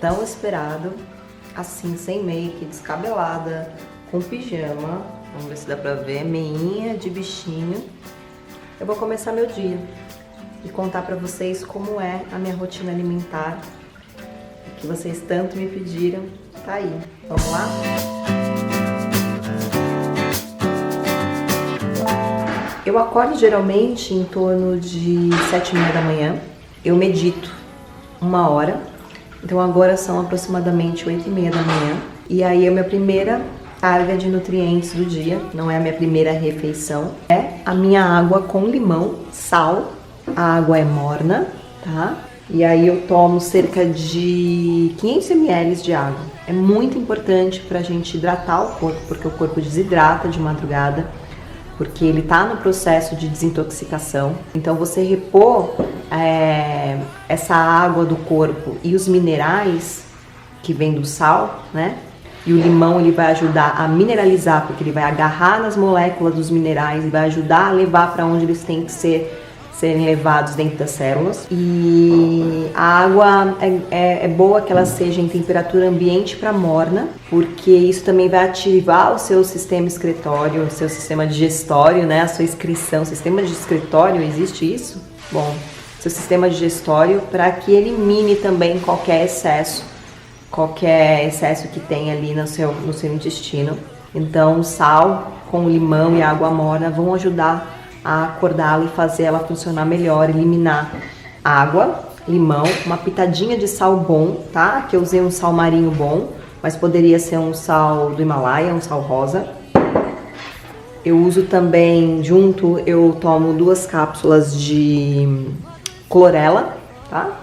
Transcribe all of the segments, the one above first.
tão esperado, assim, sem make, descabelada, com pijama. Vamos ver se dá pra ver, meinha de bichinho. Eu vou começar meu dia e contar pra vocês como é a minha rotina alimentar, que vocês tanto me pediram. Tá aí, vamos lá? Eu acordo geralmente em torno de 7h30 da manhã. Eu medito 1 hora. Então agora são aproximadamente 8h30 da manhã. E aí a minha primeira carga de nutrientes do dia, não é a minha primeira refeição, é a minha água com limão, sal. A água é morna, tá? E aí eu tomo cerca de 500 ml de água. É muito importante pra gente hidratar o corpo, porque o corpo desidrata de madrugada, porque ele tá no processo de desintoxicação. Então você repor essa água do corpo e os minerais que vem do sal, né? E o limão ele vai ajudar a mineralizar, porque ele vai agarrar nas moléculas dos minerais e vai ajudar a levar para onde eles têm que serem levados dentro das células. E a água é boa que ela seja em temperatura ambiente para morna, porque isso também vai ativar o seu sistema excretório, o seu sistema digestório, né? A sua excreção. Sistema digestório, existe isso? Bom, seu sistema digestório, para que elimine também qualquer excesso que tem ali no seu intestino. Então, sal com limão e água morna vão ajudar a acordá-la e fazer ela funcionar melhor, eliminar água, limão, uma pitadinha de sal bom, tá? Que eu usei um sal marinho bom, mas poderia ser um sal do Himalaia, um sal rosa. Eu uso também, junto, eu tomo 2 cápsulas de clorela, tá?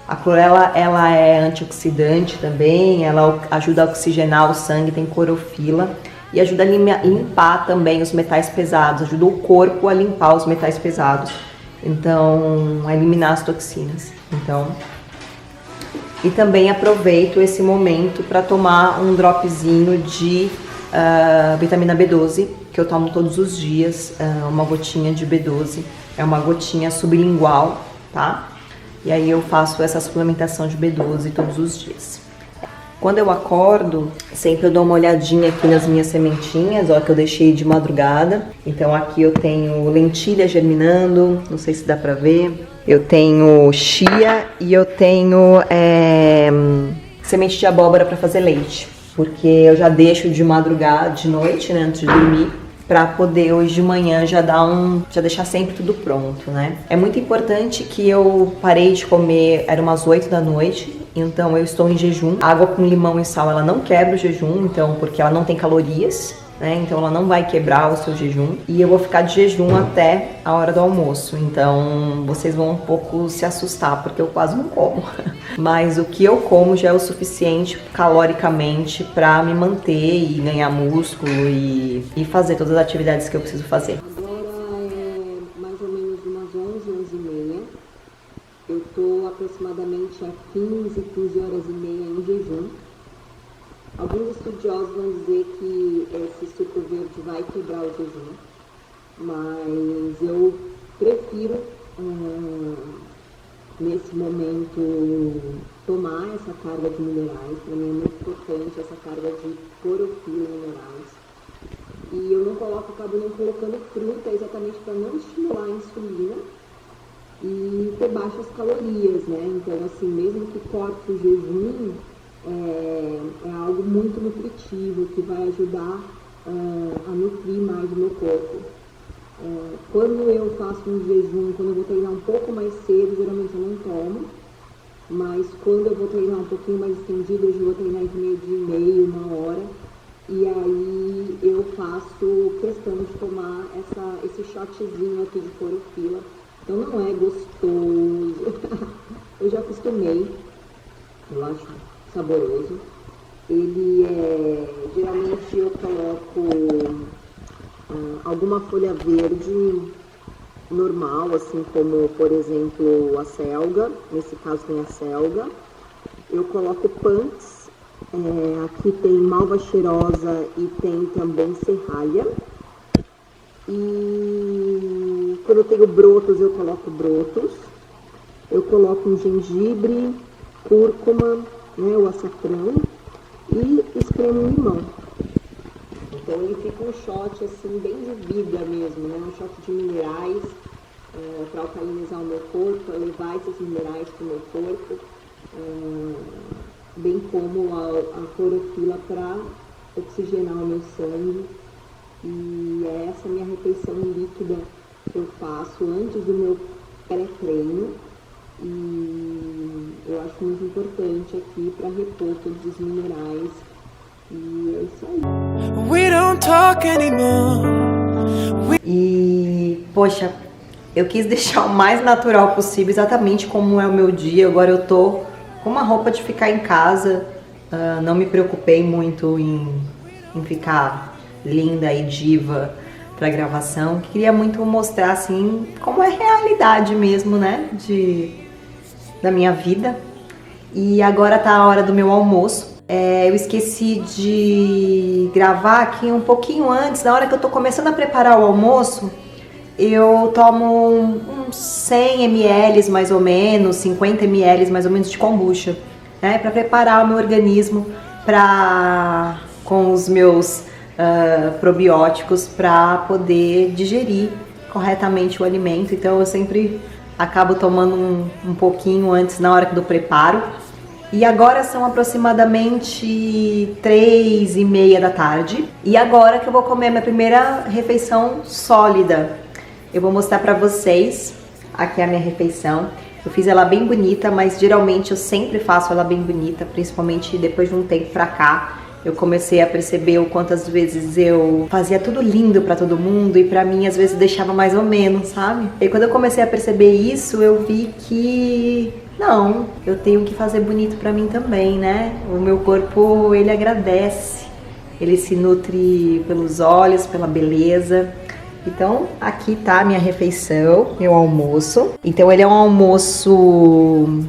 A clorela, ela é antioxidante também, ela ajuda a oxigenar o sangue, tem clorofila. E ajuda a limpar também os metais pesados, ajuda o corpo a limpar os metais pesados, então a eliminar as toxinas. E também aproveito esse momento para tomar um dropzinho de vitamina B12, que eu tomo todos os dias, uma gotinha de B12, é uma gotinha sublingual, tá? E aí eu faço essa suplementação de B12 todos os dias. Quando eu acordo, sempre eu dou uma olhadinha aqui nas minhas sementinhas, ó, que eu deixei de madrugada. Então aqui eu tenho lentilha germinando, não sei se dá pra ver. Eu tenho chia e eu tenho semente de abóbora pra fazer leite. Porque eu já deixo de madrugada, de noite, né, antes de dormir, pra poder hoje de manhã já deixar sempre tudo pronto, né? É muito importante que eu parei de comer, era umas 8 da noite, então eu estou em jejum. A água com limão e sal, ela não quebra o jejum, então, porque ela não tem calorias, né? Então ela não vai quebrar o seu jejum. E eu vou ficar de jejum até a hora do almoço, então vocês vão um pouco se assustar, porque eu quase não como. Mas o que eu como já é o suficiente caloricamente para me manter e ganhar músculo e fazer todas as atividades que eu preciso fazer. Agora é mais ou menos umas 11, 11h30. Eu tô aproximadamente a 15 horas e meia em jejum. Alguns estudiosos vão dizer que esse suco verde vai quebrar o jejum, mas eu prefiro nesse momento tomar essa carga de minerais. Para mim é muito importante essa carga de clorofila e minerais. E eu acabo não colocando fruta exatamente para não estimular a insulina e ter baixas calorias, né? Então, assim, mesmo que corte o jejum, é algo muito nutritivo, que vai ajudar a nutrir mais o meu corpo. Quando eu faço um jejum, quando eu vou treinar um pouco mais cedo, geralmente eu não tomo, mas quando eu vou treinar um pouquinho mais estendido, hoje eu vou treinar entre meio-dia e meia, 1 hora, e aí eu faço questão de tomar esse shotzinho aqui de clorofila. Então não é gostoso, eu já acostumei, eu acho saboroso. Geralmente eu coloco alguma folha verde normal, assim como, por exemplo, a selga, nesse caso tem a selga. Eu coloco punks, aqui tem malva cheirosa e tem também serralha. E quando eu tenho brotos, eu coloco brotos. Eu coloco um gengibre, cúrcuma, né, o açafrão, e espremo limão. Então ele fica um shot assim, bem de vida mesmo, né? Um shot de minerais para alcalinizar o meu corpo, levar esses minerais para o meu corpo, bem como a clorofila para oxigenar o meu sangue. E é essa minha refeição líquida que eu faço antes do meu pré-treino. E eu acho muito importante aqui para repor todos os minerais. E é isso aí. We don't talk anymore. E, poxa, eu quis deixar o mais natural possível, exatamente como é o meu dia. Agora eu tô com uma roupa de ficar em casa, não me preocupei muito em ficar linda e diva pra gravação. Queria muito mostrar, assim, como é a realidade mesmo, né, da minha vida. E agora tá a hora do meu almoço. Eu esqueci de gravar aqui um pouquinho antes, na hora que eu tô começando a preparar o almoço, eu tomo uns 100 ml mais ou menos, 50 ml mais ou menos de kombucha, né, para preparar o meu organismo com os meus probióticos para poder digerir corretamente o alimento. Então eu sempre acabo tomando um pouquinho antes, na hora do preparo. E agora são aproximadamente 3:30 da tarde. E agora que eu vou comer a minha primeira refeição sólida. Eu vou mostrar pra vocês. Aqui é a minha refeição. Eu fiz ela bem bonita, mas geralmente eu sempre faço ela bem bonita, principalmente depois de um tempo pra cá. Eu comecei a perceber o quantas vezes eu fazia tudo lindo pra todo mundo e pra mim às vezes deixava mais ou menos, sabe? E quando eu comecei a perceber isso, eu vi que não, eu tenho que fazer bonito pra mim também, né? O meu corpo, ele agradece, ele se nutre pelos olhos, pela beleza. Então, aqui tá a minha refeição, meu almoço. Então, ele é um almoço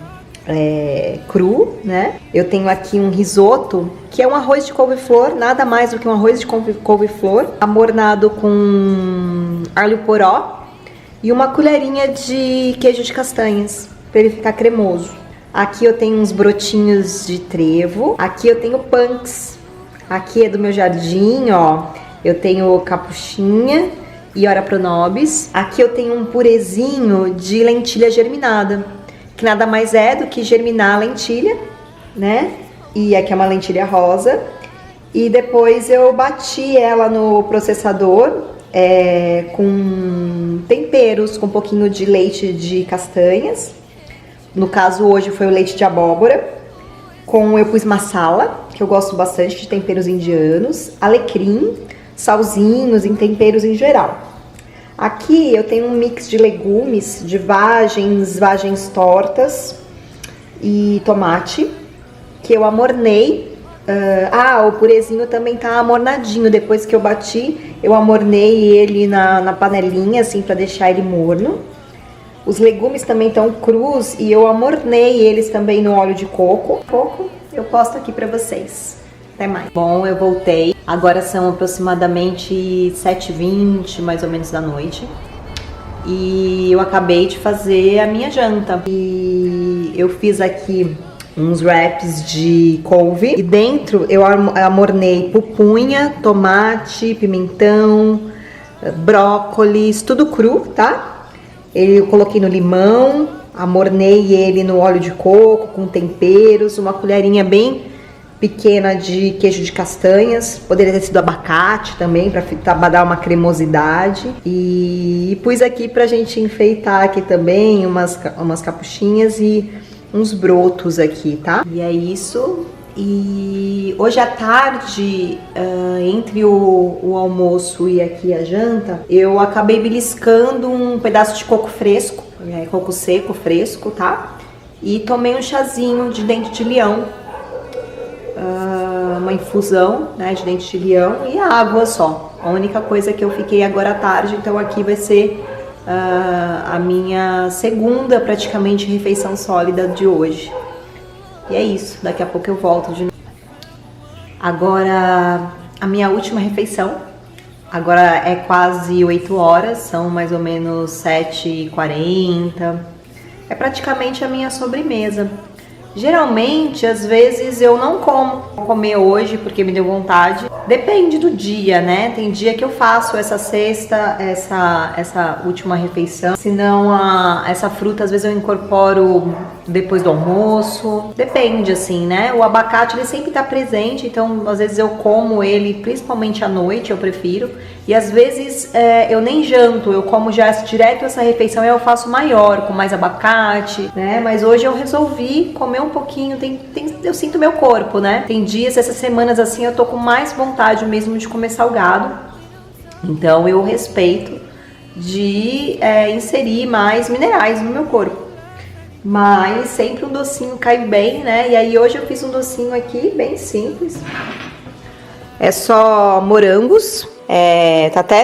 cru, né? Eu tenho aqui um risoto, que é um arroz de couve-flor, nada mais do que um arroz de couve-flor, amornado com alho poró e uma colherinha de queijo de castanhas, para ele ficar cremoso. Aqui eu tenho uns brotinhos de trevo, aqui eu tenho punks, aqui é do meu jardim, ó. Eu tenho capuchinha e ora pro nobis. Aqui eu tenho um purezinho de lentilha germinada, que nada mais é do que germinar a lentilha, né? E aqui é uma lentilha rosa. E depois eu bati ela no processador com temperos, com um pouquinho de leite de castanhas. No caso hoje foi o leite de abóbora. Eu pus massala, que eu gosto bastante de temperos indianos, alecrim, salzinhos e temperos em geral. Aqui eu tenho um mix de legumes, de vagens tortas e tomate, que eu amornei. O purezinho também tá amornadinho. Depois que eu bati, eu amornei ele na panelinha, assim, pra deixar ele morno. Os legumes também estão crus e eu amornei eles também no óleo de coco. Eu posto aqui pra vocês. Até mais. Bom, eu voltei. Agora são aproximadamente 7h20, mais ou menos, da noite. E eu acabei de fazer a minha janta. E eu fiz aqui uns wraps de couve. E dentro eu amornei pupunha, tomate, pimentão, brócolis, tudo cru, tá? Eu coloquei no limão, amornei ele no óleo de coco com temperos, uma colherinha bem pequena de queijo de castanhas, poderia ter sido abacate também, para dar uma cremosidade. E pus aqui pra gente enfeitar aqui também umas capuchinhas e uns brotos aqui, tá? E é isso. E hoje à tarde, entre o almoço e aqui a janta, eu acabei beliscando um pedaço de coco fresco, coco seco fresco, tá? E tomei um chazinho de dente de leão, uma infusão, né, de dente de leão e água só. A única coisa que eu fiquei agora à tarde, então aqui vai ser a minha segunda praticamente refeição sólida de hoje. E é isso, daqui a pouco eu volto de novo. Agora, a minha última refeição. Agora é quase 8 horas, são mais ou menos 7h40. É praticamente a minha sobremesa. Geralmente, às vezes eu não como. Vou comer hoje porque me deu vontade. Depende do dia, né? Tem dia que eu faço essa cesta, essa última refeição. Senão, essa fruta às vezes eu incorporo depois do almoço. Depende, assim, né? O abacate, ele sempre tá presente, então às vezes eu como ele, principalmente à noite, eu prefiro. E às vezes eu nem janto, eu como já direto essa refeição e eu faço maior, com mais abacate, né? Mas hoje eu resolvi comer um pouquinho, eu sinto meu corpo, né? Tem dias, essas semanas assim, eu tô com mais vontade mesmo de comer salgado. Então eu respeito de inserir mais minerais no meu corpo. Mas sempre um docinho cai bem, né? E aí hoje eu fiz um docinho aqui, bem simples. É só morangos.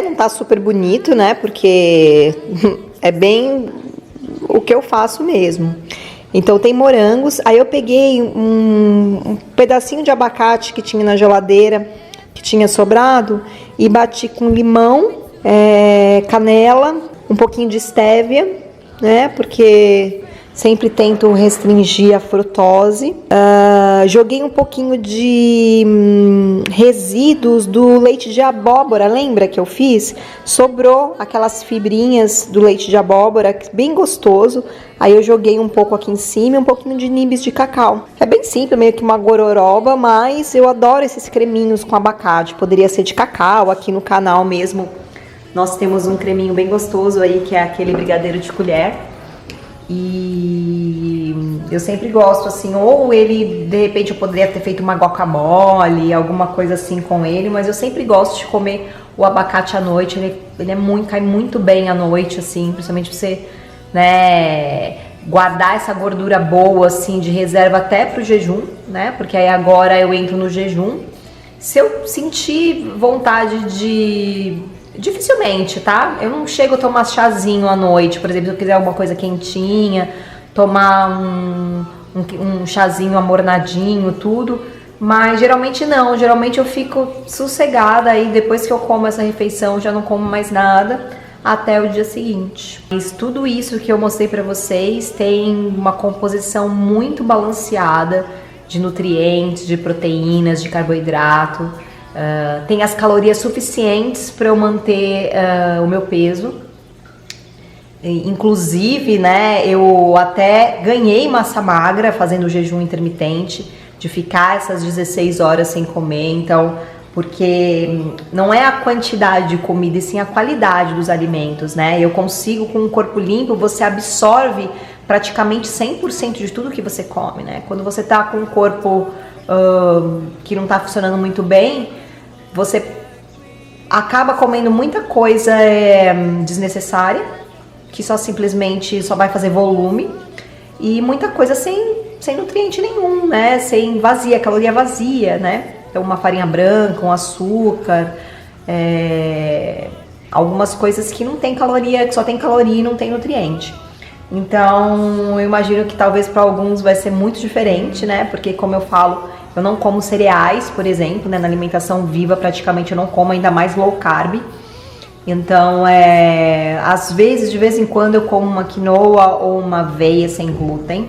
Não tá super bonito, né? Porque é bem o que eu faço mesmo. Então tem morangos. Aí eu peguei um pedacinho de abacate que tinha na geladeira, que tinha sobrado, e bati com limão, canela, um pouquinho de estévia, né? Porque sempre tento restringir a frutose. Joguei um pouquinho de resíduos do leite de abóbora, lembra que eu fiz? Sobrou aquelas fibrinhas do leite de abóbora, bem gostoso. Aí eu joguei um pouco aqui em cima e um pouquinho de nibs de cacau. É bem simples, meio que uma gororoba, mas eu adoro esses creminhos com abacate. Poderia ser de cacau, aqui no canal mesmo. Nós temos um creminho bem gostoso aí, que é aquele brigadeiro de colher. E eu sempre gosto assim, ou ele, de repente eu poderia ter feito uma guacamole, alguma coisa assim com ele, mas eu sempre gosto de comer o abacate à noite, ele cai muito bem à noite, assim, principalmente você, né, guardar essa gordura boa, assim, de reserva até pro jejum, né, porque aí agora eu entro no jejum. Se eu sentir vontade dificilmente, tá? Eu não chego a tomar chazinho à noite, por exemplo, se eu quiser alguma coisa quentinha, tomar um chazinho amornadinho, tudo, mas geralmente não, geralmente eu fico sossegada aí, depois que eu como essa refeição, já não como mais nada, até o dia seguinte. Mas tudo isso que eu mostrei pra vocês tem uma composição muito balanceada de nutrientes, de proteínas, de carboidrato. Tem as calorias suficientes para eu manter o meu peso. Inclusive, né, eu até ganhei massa magra fazendo o jejum intermitente, de ficar essas 16 horas sem comer. Então, porque não é a quantidade de comida, e sim a qualidade dos alimentos, né? Eu consigo, com um corpo limpo, você absorve praticamente 100% de tudo que você come, né? Quando você tá com um corpo que não tá funcionando muito bem, você acaba comendo muita coisa desnecessária, que simplesmente só vai fazer volume, e muita coisa sem nutriente nenhum, né? Sem caloria vazia, né? Então uma farinha branca, um açúcar, algumas coisas que não tem caloria, que só tem caloria e não tem nutriente. Então eu imagino que talvez para alguns vai ser muito diferente, né? Porque, como eu falo, eu não como cereais, por exemplo, né? Na alimentação viva praticamente eu não como, ainda mais low carb. Então, às vezes, de vez em quando eu como uma quinoa ou uma aveia sem glúten.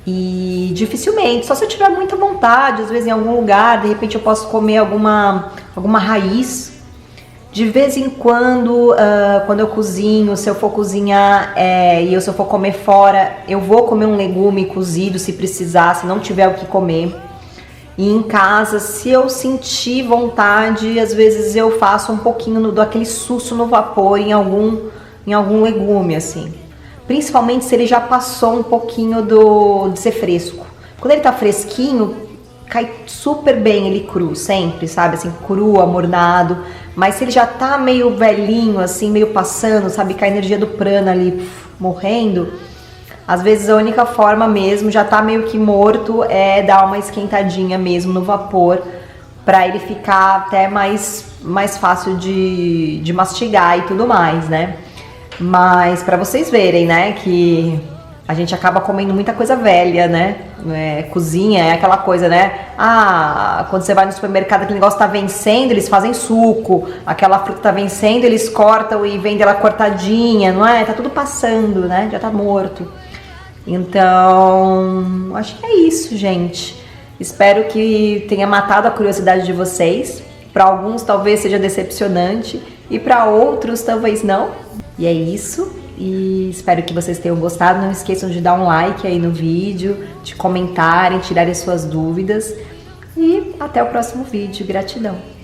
E dificilmente, só se eu tiver muita vontade, às vezes em algum lugar, de repente eu posso comer alguma raiz. De vez em quando, quando eu cozinho, se eu for cozinhar se eu for comer fora, eu vou comer um legume cozido se precisar, se não tiver o que comer. E em casa, se eu sentir vontade, às vezes eu faço um pouquinho daquele susso no vapor em algum legume, assim. Principalmente se ele já passou um pouquinho de ser fresco. Quando ele tá fresquinho, cai super bem ele cru, sempre, sabe? Assim, cru, amornado. Mas se ele já tá meio velhinho, assim, meio passando, sabe? Com a energia do prana ali morrendo, às vezes a única forma mesmo, já tá meio que morto, é dar uma esquentadinha mesmo no vapor, pra ele ficar até mais fácil de mastigar e tudo mais, né? Mas pra vocês verem, né, que a gente acaba comendo muita coisa velha, né? Cozinha é aquela coisa, né? Quando você vai no supermercado, aquele negócio tá vencendo, eles fazem suco. Aquela fruta tá vencendo, eles cortam e vendem ela cortadinha, não é? Tá tudo passando, né? Já tá morto. Então, acho que é isso, gente. Espero que tenha matado a curiosidade de vocês. Para alguns talvez seja decepcionante e para outros talvez não. E é isso. E espero que vocês tenham gostado. Não esqueçam de dar um like aí no vídeo, de comentarem, tirarem suas dúvidas. E até o próximo vídeo. Gratidão!